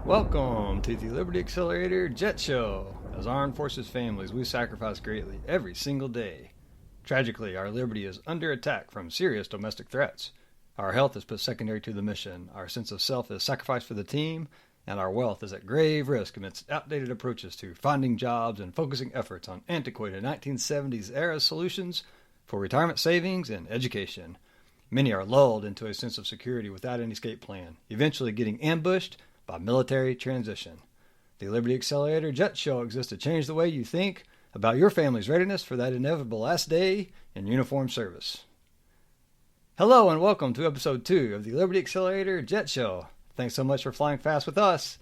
Welcome to the Liberty Accelerator Jet Show. As armed forces families, we sacrifice greatly every single day. Tragically, our liberty is under attack from serious domestic threats. Our health is put secondary to the mission, our sense of self is sacrificed for the team, and our wealth is at grave risk amidst outdated approaches to finding jobs and focusing efforts on antiquated 1970s-era solutions for retirement savings and education. Many are lulled into a sense of security without an escape plan, eventually getting ambushed by military transition. The Liberty Accelerator Jet Show exists to change the way you think about your family's readiness for that inevitable last day in uniform service. Hello and welcome to episode 2 of the Liberty Accelerator Jet Show. Thanks so much for flying fast with us.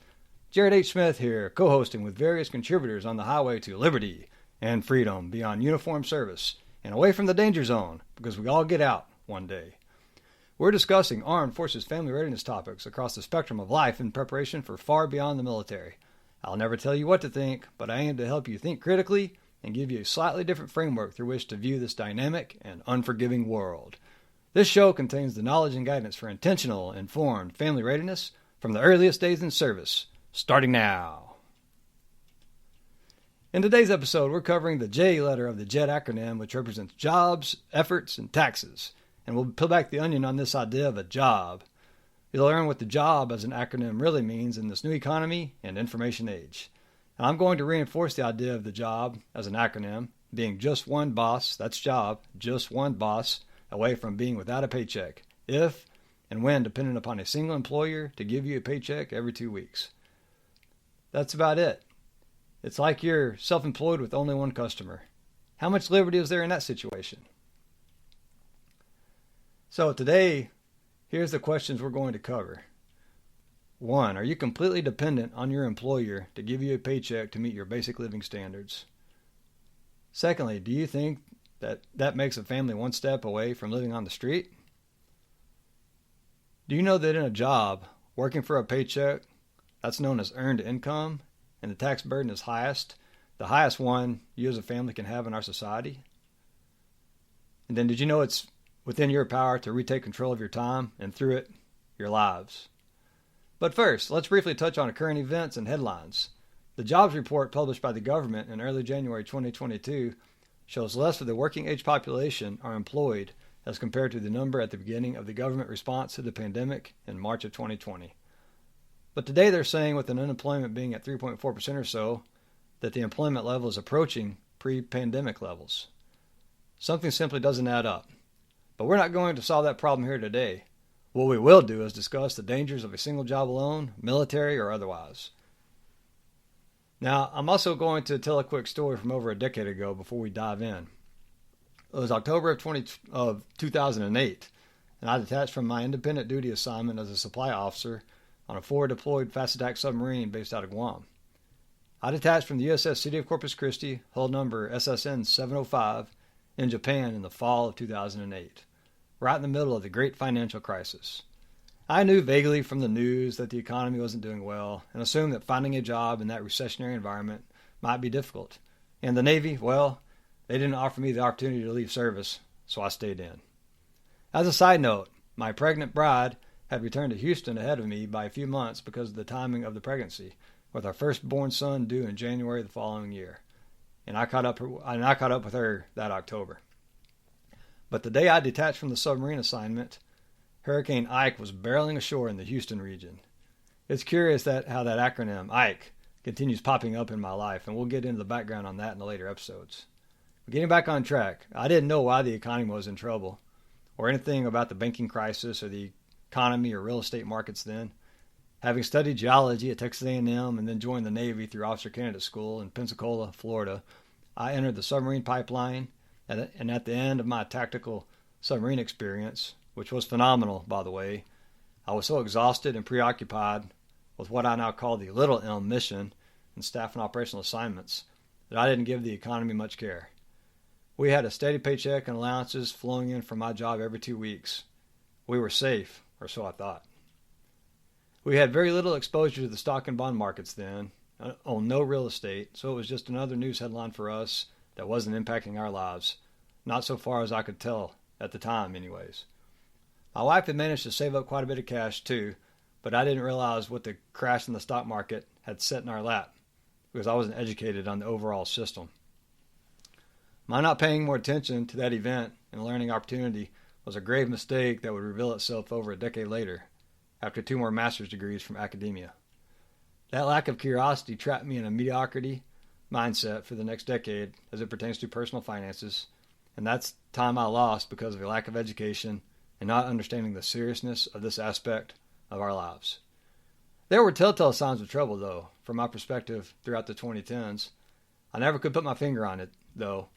Jared H. Smith here, co-hosting with various contributors on the highway to liberty and freedom beyond uniform service and away from the danger zone, because we all get out one day. We're discussing armed forces family readiness topics across the spectrum of life in preparation for far beyond the military. I'll never tell you what to think, but I aim to help you think critically and give you a slightly different framework through which to view this dynamic and unforgiving world. This show contains the knowledge and guidance for intentional, informed family readiness from the earliest days in service, starting now. In today's episode, we're covering the J letter of the JET acronym, which represents jobs, efforts, and taxes. And we'll peel back the onion on this idea of a job. You'll learn what the job as an acronym really means in this new economy and information age. And I'm going to reinforce the idea of the job as an acronym being just one boss, that's job, just one boss, away from being without a paycheck, if and when dependent upon a single employer to give you a paycheck every 2 weeks. That's about it. It's like you're self-employed with only one customer. How much liberty is there in that situation? So today, here's the questions we're going to cover. 1. Are you completely dependent on your employer to give you a paycheck to meet your basic living standards? Secondly, do you think that makes a family one step away from living on the street? Do you know that in a job, working for a paycheck, that's known as earned income, and the tax burden is the highest one you as a family can have in our society? And then did you know it's within your power to retake control of your time and through it, your lives? But first, let's briefly touch on current events and headlines. The jobs report published by the government in early January 2022 shows less of the working age population are employed as compared to the number at the beginning of the government response to the pandemic in March of 2020. But today they're saying with an unemployment being at 3.4% or so, that the employment level is approaching pre-pandemic levels. Something simply doesn't add up. But we're not going to solve that problem here today. What we will do is discuss the dangers of a single job alone, military or otherwise. Now, I'm also going to tell a quick story from over a decade ago before we dive in. It was October of 2008, and I detached from my independent duty assignment as a supply officer on a forward-deployed fast-attack submarine based out of Guam. I detached from the USS City of Corpus Christi, hull number SSN 705, in Japan in the fall of 2008. Right in the middle of the great financial crisis. I knew vaguely from the news that the economy wasn't doing well and assumed that finding a job in that recessionary environment might be difficult. And the Navy, well, they didn't offer me the opportunity to leave service, so I stayed in. As a side note, my pregnant bride had returned to Houston ahead of me by a few months because of the timing of the pregnancy, with our firstborn son due in January the following year. And I caught up with her that October. But the day I detached from the submarine assignment, Hurricane Ike was barreling ashore in the Houston region. It's curious how that acronym, Ike, continues popping up in my life, and we'll get into the background on that in the later episodes. But getting back on track, I didn't know why the economy was in trouble, or anything about the banking crisis or the economy or real estate markets then. Having studied geology at Texas A&M and then joined the Navy through Officer Candidate School in Pensacola, Florida, I entered the submarine pipeline, and at the end of my tactical submarine experience, which was phenomenal, by the way, I was so exhausted and preoccupied with what I now call the Little M mission and staff and operational assignments that I didn't give the economy much care. We had a steady paycheck and allowances flowing in from my job every 2 weeks. We were safe, or so I thought. We had very little exposure to the stock and bond markets then, owned no real estate, so it was just another news headline for us that wasn't impacting our lives, not so far as I could tell at the time anyways. My wife had managed to save up quite a bit of cash too, but I didn't realize what the crash in the stock market had set in our lap because I wasn't educated on the overall system. My not paying more attention to that event and learning opportunity was a grave mistake that would reveal itself over a decade later, after 2 more master's degrees from academia. That lack of curiosity trapped me in a mediocrity mindset for the next decade as it pertains to personal finances, and that's time I lost because of a lack of education and not understanding the seriousness of this aspect of our lives. There were telltale signs of trouble, though, from my perspective throughout the 2010s. I never could put my finger on it, though.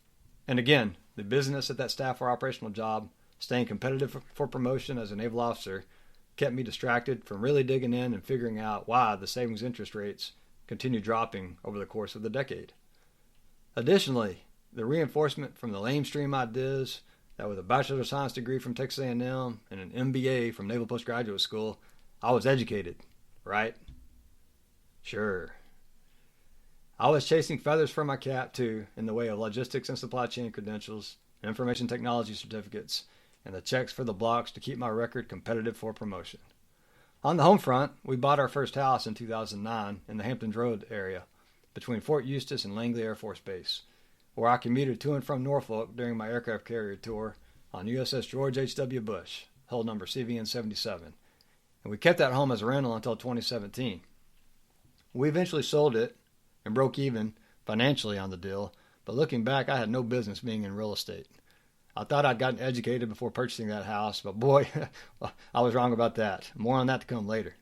And again, the business at that staff or operational job, staying competitive for promotion as a naval officer, kept me distracted from really digging in and figuring out why the savings interest rates continued dropping over the course of the decade. Additionally, the reinforcement from the lamestream ideas that with a Bachelor of Science degree from Texas A&M and an MBA from Naval Postgraduate School, I was educated, right? Sure. I was chasing feathers from my cap, too, in the way of logistics and supply chain credentials, information technology certificates, and the checks for the blocks to keep my record competitive for promotion. On the home front, we bought our first house in 2009 in the Hamptons Road area, between Fort Eustis and Langley Air Force Base, where I commuted to and from Norfolk during my aircraft carrier tour on USS George H.W. Bush, hull number CVN-77, and we kept that home as a rental until 2017. We eventually sold it and broke even financially on the deal, but looking back, I had no business being in real estate. I thought I'd gotten educated before purchasing that house, but boy, I was wrong about that. More on that to come later.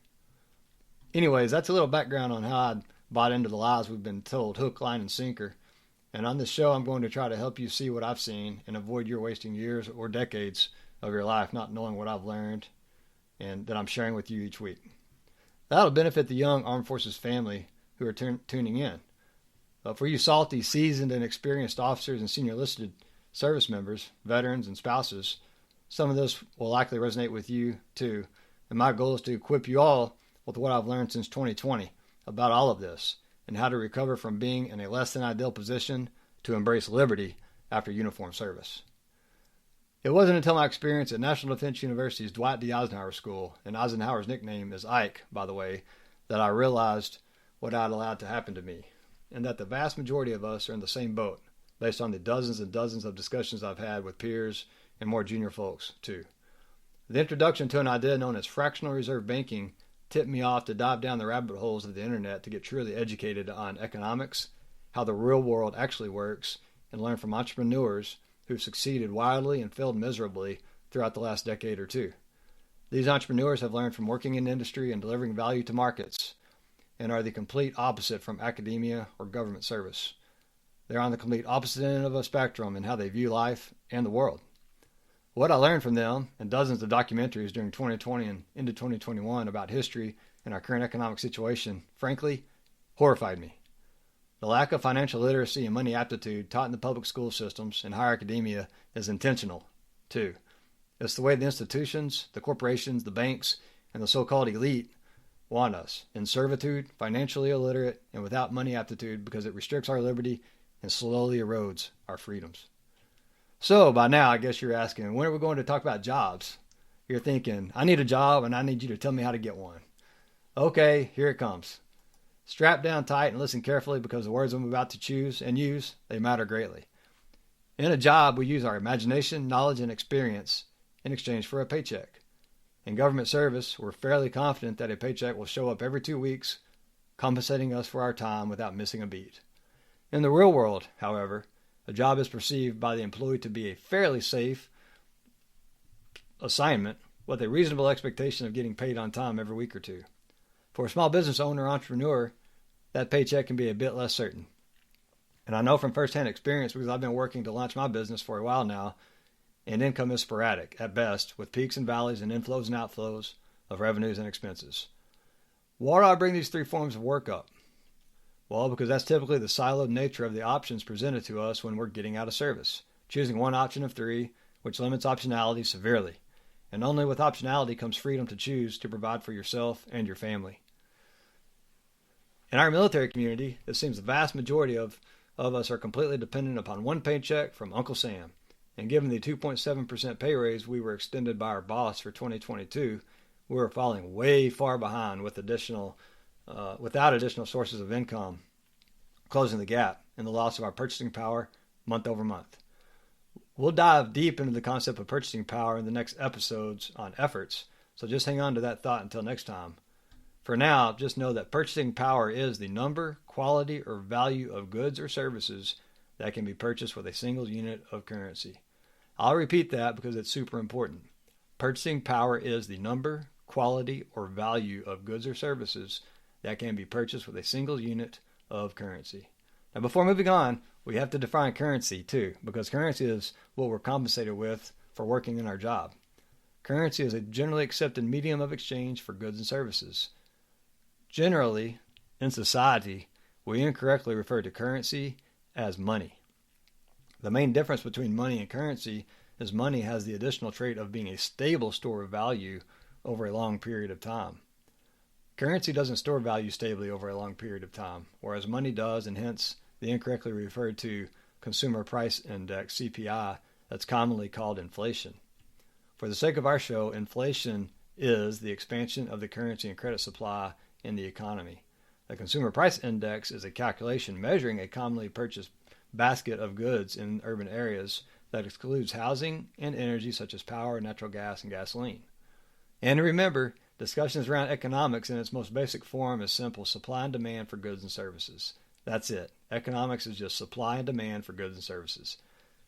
Anyways, that's a little background on how I'd bought into the lies we've been told, hook, line, and sinker. And on this show, I'm going to try to help you see what I've seen and avoid your wasting years or decades of your life not knowing what I've learned and that I'm sharing with you each week. That'll benefit the young Armed Forces family who are tuning in. For you salty, seasoned, and experienced officers and senior enlisted service members, veterans, and spouses, some of this will likely resonate with you too. And my goal is to equip you all with what I've learned since 2020 about all of this and how to recover from being in a less than ideal position to embrace liberty after uniform service. It wasn't until my experience at National Defense University's Dwight D. Eisenhower School, and Eisenhower's nickname is Ike, by the way, that I realized what I'd allowed to happen to me, and that the vast majority of us are in the same boat, based on the dozens and dozens of discussions I've had with peers and more junior folks, too. The introduction to an idea known as fractional reserve banking tipped me off to dive down the rabbit holes of the internet to get truly educated on economics, how the real world actually works, and learn from entrepreneurs who've succeeded wildly and failed miserably throughout the last decade or two. These entrepreneurs have learned from working in industry and delivering value to markets, and are the complete opposite from academia or government service. They're on the complete opposite end of a spectrum in how they view life and the world. What I learned from them and dozens of documentaries during 2020 and into 2021 about history and our current economic situation, frankly, horrified me. The lack of financial literacy and money aptitude taught in the public school systems and higher academia is intentional, too. It's the way the institutions, the corporations, the banks, and the so-called elite want us, in servitude, financially illiterate, and without money aptitude because it restricts our liberty and slowly erodes our freedoms. So, by now, I guess you're asking, when are we going to talk about jobs? You're thinking, I need a job and I need you to tell me how to get one. Okay, here it comes. Strap down tight and listen carefully because the words I'm about to choose and use, they matter greatly. In a job, we use our imagination, knowledge, and experience in exchange for a paycheck. In government service, we're fairly confident that a paycheck will show up every 2 weeks, compensating us for our time without missing a beat. In the real world, however, a job is perceived by the employee to be a fairly safe assignment with a reasonable expectation of getting paid on time every week or two. For a small business owner or entrepreneur, that paycheck can be a bit less certain. And I know from firsthand experience because I've been working to launch my business for a while now, and income is sporadic at best, with peaks and valleys and inflows and outflows of revenues and expenses. Why do I bring these 3 forms of work up? Well, because that's typically the siloed nature of the options presented to us when we're getting out of service, choosing one option of 3, which limits optionality severely. And only with optionality comes freedom to choose to provide for yourself and your family. In our military community, it seems the vast majority of us are completely dependent upon one paycheck from Uncle Sam. And given the 2.7% pay raise we were extended by our boss for 2022, we're falling way far behind with without additional sources of income, closing the gap in the loss of our purchasing power month over month. We'll dive deep into the concept of purchasing power in the next episodes on efforts, so just hang on to that thought until next time. For now, just know that purchasing power is the number, quality, or value of goods or services that can be purchased with a single unit of currency. I'll repeat that because it's super important. Purchasing power is the number, quality, or value of goods or services that can be purchased with a single unit of currency. Now, before moving on, we have to define currency too, because currency is what we're compensated with for working in our job. Currency is a generally accepted medium of exchange for goods and services. Generally, in society, we incorrectly refer to currency as money. The main difference between money and currency is money has the additional trait of being a stable store of value over a long period of time. Currency doesn't store value stably over a long period of time, whereas money does, and hence the incorrectly referred to Consumer Price Index, CPI, that's commonly called inflation. For the sake of our show, inflation is the expansion of the currency and credit supply in the economy. The Consumer Price Index is a calculation measuring a commonly purchased basket of goods in urban areas that excludes housing and energy such as power, natural gas, and gasoline. And remember, discussions around economics in its most basic form is simple: supply and demand for goods and services. That's it. Economics is just supply and demand for goods and services.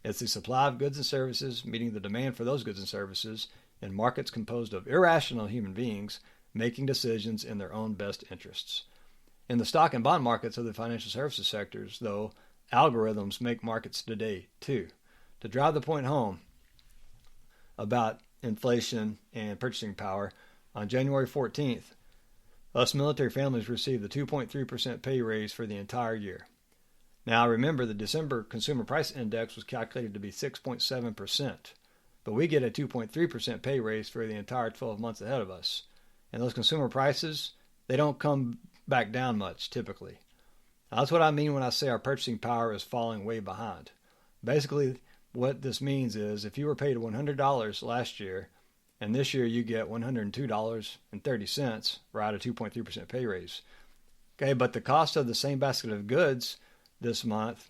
It's the supply of goods and services meeting the demand for those goods and services in markets composed of irrational human beings making decisions in their own best interests. In the stock and bond markets of the financial services sectors, though, algorithms make markets today too. To drive the point home about inflation and purchasing power, on January 14th, us military families received the 2.3% pay raise for the entire year. Now remember, the December Consumer Price Index was calculated to be 6.7%, but we get a 2.3% pay raise for the entire 12 months ahead of us. And those consumer prices, they don't come back down much typically. Now, that's what I mean when I say our purchasing power is falling way behind. Basically, what this means is if you were paid $100 last year, and this year you get $102.30, right, a 2.3% pay raise. Okay, but the cost of the same basket of goods this month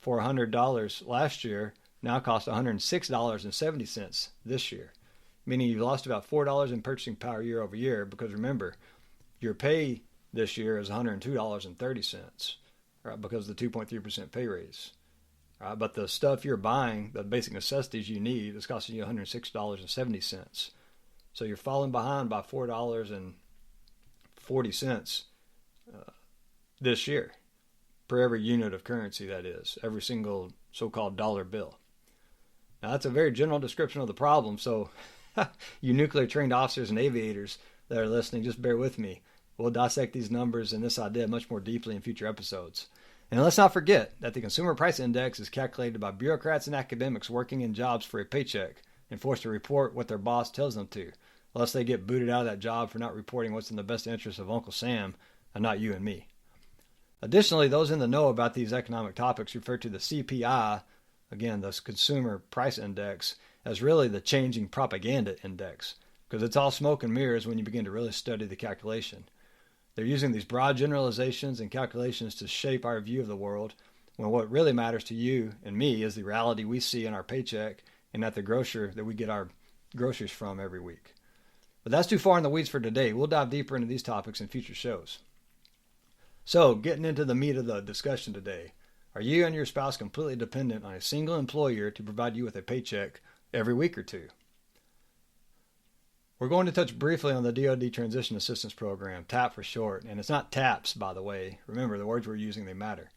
for $100 last year now costs $106.70 this year, meaning you've lost about $4 in purchasing power year over year, because remember, your pay this year is $102.30, right, because of the 2.3% pay raise. Right, but the stuff you're buying, the basic necessities you need, is costing you $106.70. So you're falling behind by $4.40 this year per every unit of currency, that is, every single so-called dollar bill. Now, that's a very general description of the problem, so you nuclear trained officers and aviators that are listening, just bear with me. We'll dissect these numbers and this idea much more deeply in future episodes. And let's not forget that the Consumer Price Index is calculated by bureaucrats and academics working in jobs for a paycheck and forced to report what their boss tells them to, lest they get booted out of that job for not reporting what's in the best interest of Uncle Sam and not you and me. Additionally, those in the know about these economic topics refer to the CPI, again, the Consumer Price Index, as really the changing propaganda index, because it's all smoke and mirrors when you begin to really study the calculation. They're using these broad generalizations and calculations to shape our view of the world, when what really matters to you and me is the reality we see in our paycheck and at the grocer that we get our groceries from every week. But that's too far in the weeds for today. We'll dive deeper into these topics in future shows. So, getting into the meat of the discussion today, are you and your spouse completely dependent on a single employer to provide you with a paycheck every week or two? We're going to touch briefly on the DoD Transition Assistance Program, TAP for short, and it's not TAPS, by the way. Remember, the words we're using, they matter.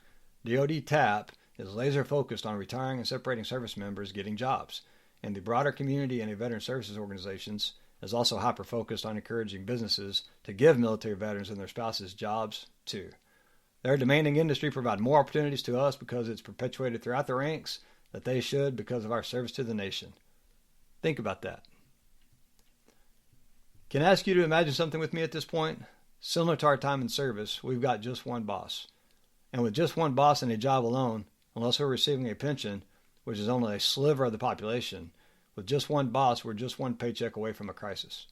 DoD TAP is laser focused on retiring and separating service members getting jobs, and the broader community and veteran services organizations is also hyper focused on encouraging businesses to give military veterans and their spouses jobs too. Their demanding industry provide more opportunities to us because it's perpetuated throughout the ranks that they should because of our service to the nation. Think about that. Can I ask you to imagine something with me at this point? Similar to our time in service, we've got just one boss. And with just one boss and a job alone, unless we're receiving a pension, which is only a sliver of the population, with just one boss, we're just one paycheck away from a crisis.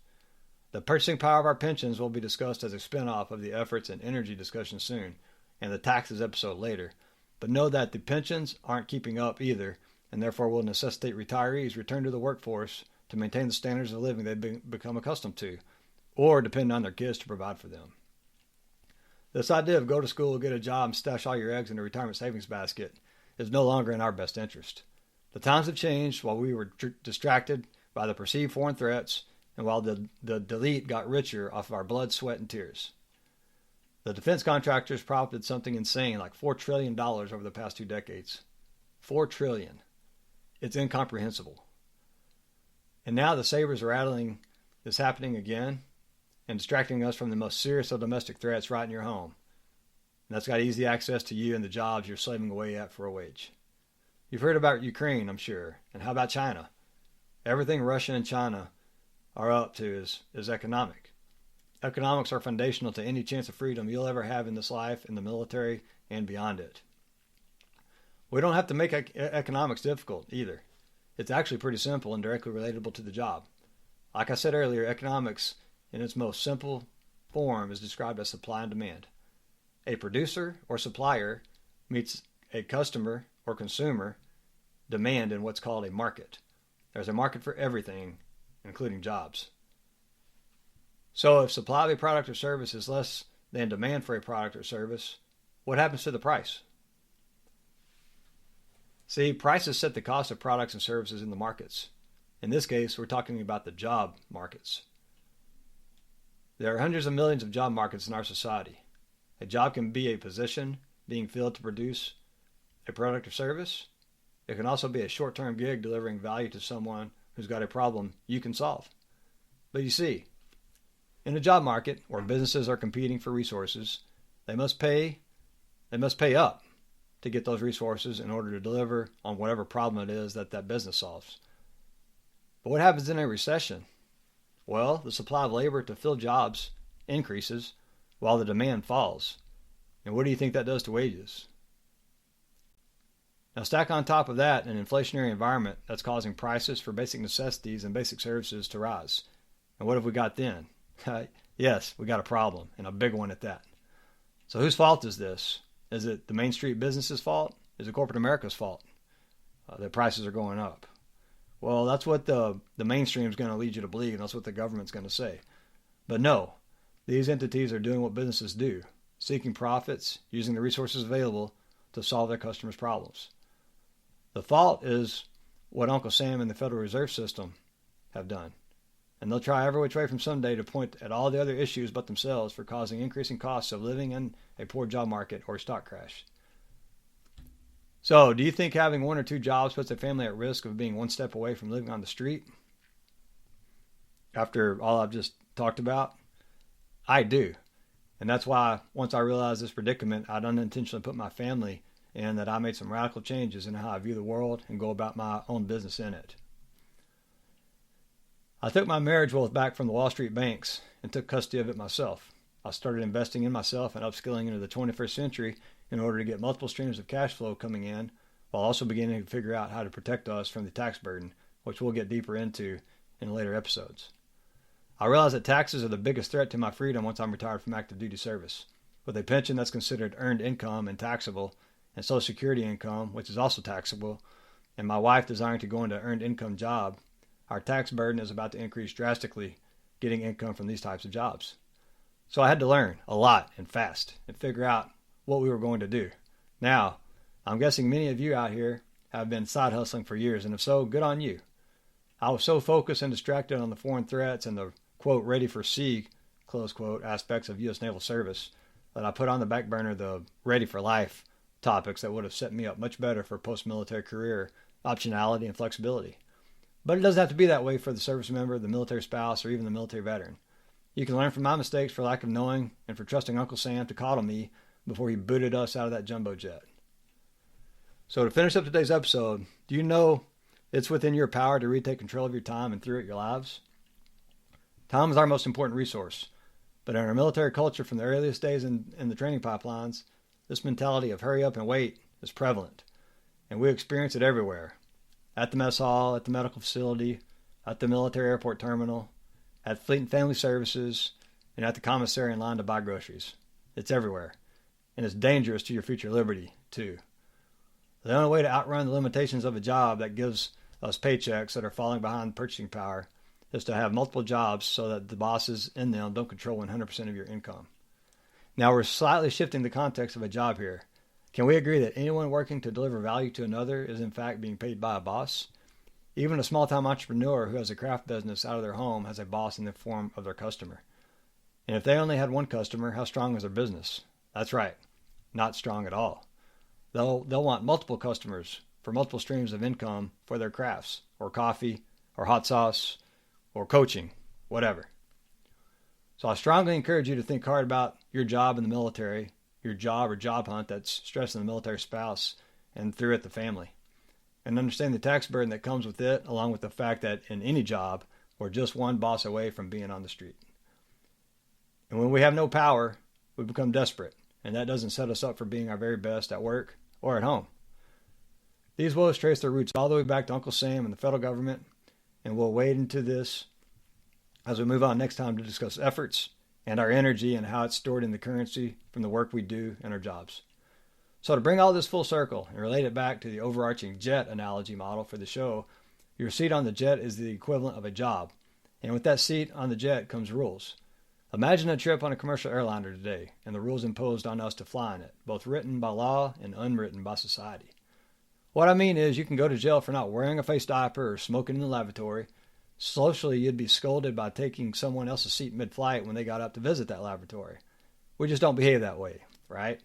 The purchasing power of our pensions will be discussed as a spinoff of the efforts and energy discussion soon, and the taxes episode later. But know that the pensions aren't keeping up either, and therefore will necessitate retirees return to the workforce to maintain the standards of living they've become accustomed to, or depend on their kids to provide for them. This idea of go to school, get a job, and stash all your eggs in a retirement savings basket is no longer in our best interest. The times have changed while we were distracted by the perceived foreign threats and while the elite got richer off of our blood, sweat, and tears. The defense contractors profited something insane like $4 trillion over the past 2 decades. $4 trillion. It's incomprehensible. And now the sabers rattling is happening again and distracting us from the most serious of domestic threats right in your home. And that's got easy access to you and the jobs you're slaving away at for a wage. You've heard about Ukraine, I'm sure. And how about China? Everything Russia and China are up to is economic. Economics are foundational to any chance of freedom you'll ever have in this life, in the military, and beyond it. We don't have to make economics difficult either. It's actually pretty simple and directly relatable to the job. Like I said earlier, economics in its most simple form is described as supply and demand. A producer or supplier meets a customer or consumer demand in what's called a market. There's a market for everything, including jobs. So if supply of a product or service is less than demand for a product or service, what happens to the price? See, prices set the cost of products and services in the markets. In this case, we're talking about the job markets. There are hundreds of millions of job markets in our society. A job can be a position being filled to produce a product or service. It can also be a short-term gig delivering value to someone who's got a problem you can solve. But you see, in a job market where businesses are competing for resources, they must pay up to get those resources in order to deliver on whatever problem it is that business solves. But what happens in a recession? Well, the supply of labor to fill jobs increases while the demand falls. And what do you think that does to wages? Now stack on top of that an inflationary environment that's causing prices for basic necessities and basic services to rise. And what have we got then? Yes, we got a problem, and a big one at that. So whose fault is this? Is it the Main Street business's fault? Is it corporate America's fault that prices are going up? Well, that's what the mainstream is going to lead you to believe, and that's what the government's going to say. But no, these entities are doing what businesses do, seeking profits, using the resources available to solve their customers' problems. The fault is what Uncle Sam and the Federal Reserve System have done. And they'll try every which way from Sunday to point at all the other issues but themselves for causing increasing costs of living in a poor job market or stock crash. So, do you think having 1 or 2 jobs puts a family at risk of being one step away from living on the street? After all I've just talked about? I do. And that's why once I realized this predicament, I'd unintentionally put my family in, that I made some radical changes in how I view the world and go about my own business in it. I took my marriage wealth back from the Wall Street banks and took custody of it myself. I started investing in myself and upskilling into the 21st century in order to get multiple streams of cash flow coming in, while also beginning to figure out how to protect us from the tax burden, which we'll get deeper into in later episodes. I realized that taxes are the biggest threat to my freedom once I'm retired from active duty service. With a pension that's considered earned income and taxable, and Social Security income, which is also taxable, and my wife desiring to go into an earned income job, our tax burden is about to increase drastically getting income from these types of jobs. So I had to learn a lot and fast and figure out what we were going to do. Now, I'm guessing many of you out here have been side hustling for years, and if so, good on you. I was so focused and distracted on the foreign threats and the, quote, ready for sea, close quote, aspects of U.S. naval service that I put on the back burner the ready for life topics that would have set me up much better for a post-military career, optionality, and flexibility. But it doesn't have to be that way for the service member, the military spouse, or even the military veteran. You can learn from my mistakes for lack of knowing and for trusting Uncle Sam to coddle me before he booted us out of that jumbo jet. So to finish up today's episode, do you know it's within your power to retake control of your time and through it your lives? Time is our most important resource. But in our military culture from the earliest days in the training pipelines, this mentality of hurry up and wait is prevalent. And we experience it everywhere. At the mess hall, at the medical facility, at the military airport terminal, at Fleet and Family Services, and at the commissary in line to buy groceries. It's everywhere. And it's dangerous to your future liberty, too. The only way to outrun the limitations of a job that gives us paychecks that are falling behind purchasing power is to have multiple jobs so that the bosses in them don't control 100% of your income. Now, we're slightly shifting the context of a job here. Can we agree that anyone working to deliver value to another is in fact being paid by a boss? Even a small-time entrepreneur who has a craft business out of their home has a boss in the form of their customer. And if they only had one customer, how strong is their business? That's right, not strong at all. They'll want multiple customers for multiple streams of income for their crafts, or coffee, or hot sauce, or coaching, whatever. So I strongly encourage you to think hard about your job in the military, your job or job hunt that's stressing the military spouse, and through it the family. And understand the tax burden that comes with it, along with the fact that in any job, we're just one boss away from being on the street. And when we have no power, we become desperate, and that doesn't set us up for being our very best at work or at home. These woes trace their roots all the way back to Uncle Sam and the federal government, and we'll wade into this as we move on next time to discuss efforts and our energy and how it's stored in the currency from the work we do and our jobs. So to bring all this full circle and relate it back to the overarching jet analogy model for the show, your seat on the jet is the equivalent of a job. And with that seat on the jet comes rules. Imagine a trip on a commercial airliner today and the rules imposed on us to fly in it, both written by law and unwritten by society. What I mean is you can go to jail for not wearing a face diaper or smoking in the lavatory. Socially, you'd be scolded by taking someone else's seat mid-flight when they got up to visit that lavatory. We just don't behave that way, right?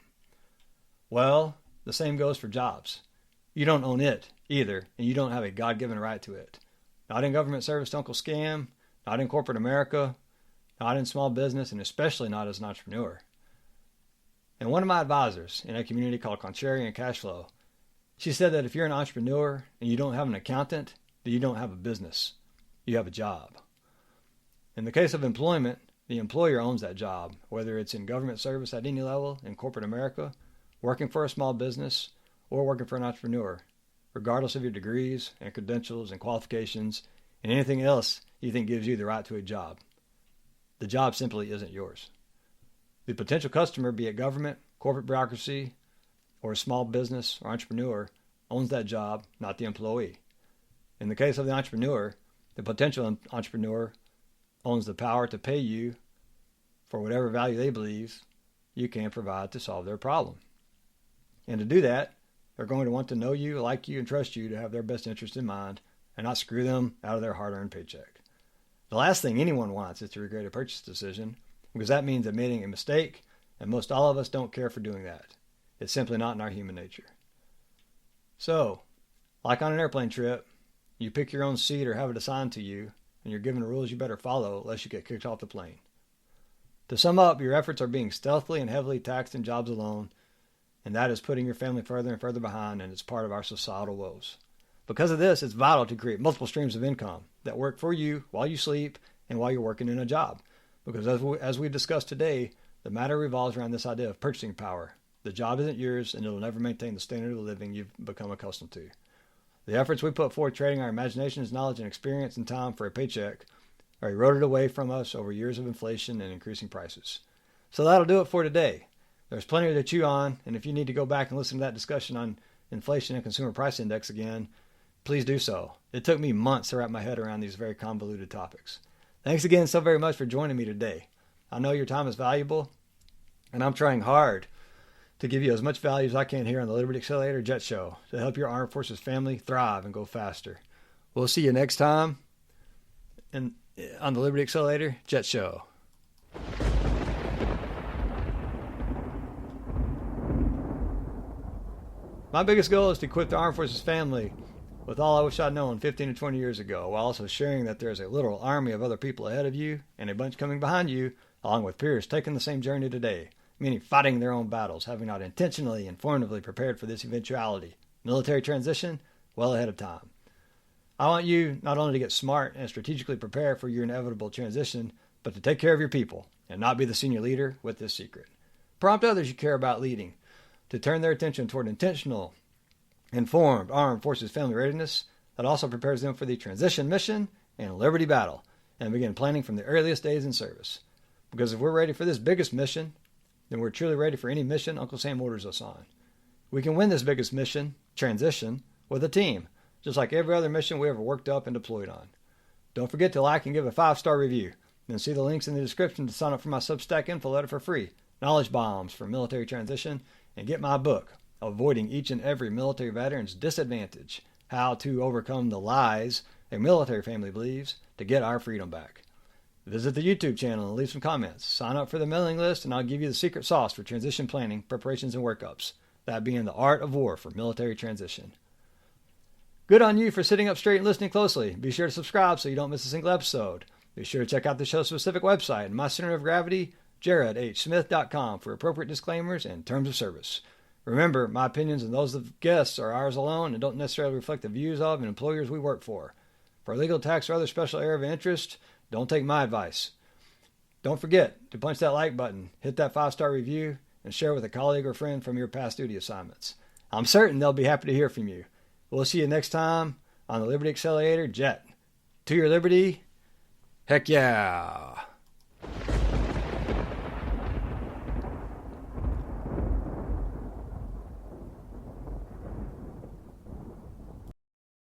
Well, the same goes for jobs. You don't own it either, and you don't have a God-given right to it. Not in government service to Uncle Scam, not in corporate America, not in small business, and especially not as an entrepreneur. And one of my advisors in a community called Contrarian Cashflow, she said that if you're an entrepreneur and you don't have an accountant, then you don't have a business. You have a job. In the case of employment, the employer owns that job, whether it's in government service at any level, in corporate America, working for a small business, or working for an entrepreneur, regardless of your degrees and credentials and qualifications and anything else you think gives you the right to a job. The job simply isn't yours. The potential customer, be it government, corporate bureaucracy, or a small business or entrepreneur, owns that job, not the employee. In the case of the entrepreneur, the potential entrepreneur owns the power to pay you for whatever value they believe you can provide to solve their problem. And to do that, they're going to want to know you, like you, and trust you to have their best interest in mind and not screw them out of their hard-earned paycheck. The last thing anyone wants is to regret a purchase decision, because that means admitting a mistake, and most all of us don't care for doing that. It's simply not in our human nature. So, like on an airplane trip, you pick your own seat or have it assigned to you, and you're given rules you better follow lest you get kicked off the plane. To sum up, your efforts are being stealthily and heavily taxed in jobs alone, and that is putting your family further and further behind, and it's part of our societal woes. Because of this, it's vital to create multiple streams of income that work for you while you sleep and while you're working in a job. Because as we discussed today, the matter revolves around this idea of purchasing power. The job isn't yours, and it'll never maintain the standard of living you've become accustomed to. The efforts we put forth trading our imaginations, knowledge, and experience and time for a paycheck are eroded away from us over years of inflation and increasing prices. So that'll do it for today. There's plenty to chew on, and if you need to go back and listen to that discussion on inflation and consumer price index again, please do so. It took me months to wrap my head around these very convoluted topics. Thanks again so very much for joining me today. I know your time is valuable, and I'm trying hard to give you as much value as I can here on the Liberty Accelerator Jet Show to help your Armed Forces family thrive and go faster. We'll see you next time on the Liberty Accelerator Jet Show. My biggest goal is to equip the Armed Forces family with all I wish I'd known 15 to 20 years ago, while also sharing that there's a literal army of other people ahead of you and a bunch coming behind you, along with peers taking the same journey today, meaning fighting their own battles, having not intentionally and formatively prepared for this eventuality, military transition, well ahead of time. I want you not only to get smart and strategically prepare for your inevitable transition, but to take care of your people and not be the senior leader with this secret. Prompt others you care about leading to turn their attention toward intentional, informed Armed Forces family readiness that also prepares them for the transition mission and liberty battle. and begin planning from the earliest days in service. Because if we're ready for this biggest mission, then we're truly ready for any mission Uncle Sam orders us on. We can win this biggest mission, transition, with a team, just like every other mission we ever worked up and deployed on. Don't forget to like and give a 5-star review. Then see the links in the description to sign up for my Substack info letter for free, Knowledge Bombs for Military Transition, and get my book, Avoiding Each and Every Military Veteran's Disadvantage, How to Overcome the Lies a Military Family Believes to Get Our Freedom Back. Visit the YouTube channel and leave some comments. Sign up for the mailing list and I'll give you the secret sauce for transition planning, preparations, and workups. That being the art of war for military transition. Good on you for sitting up straight and listening closely. Be sure to subscribe so you don't miss a single episode. Be sure to check out the show's specific website and my center of gravity, jaredhsmith.com, for appropriate disclaimers and terms of service. Remember, my opinions and those of guests are ours alone and don't necessarily reflect the views of and employers we work for. For legal, tax, or other special area of interest, don't take my advice. Don't forget to punch that like button, hit that 5-star review, and share with a colleague or friend from your past duty assignments. I'm certain they'll be happy to hear from you. We'll see you next time on the Liberty Accelerator Jet. To your liberty, heck yeah!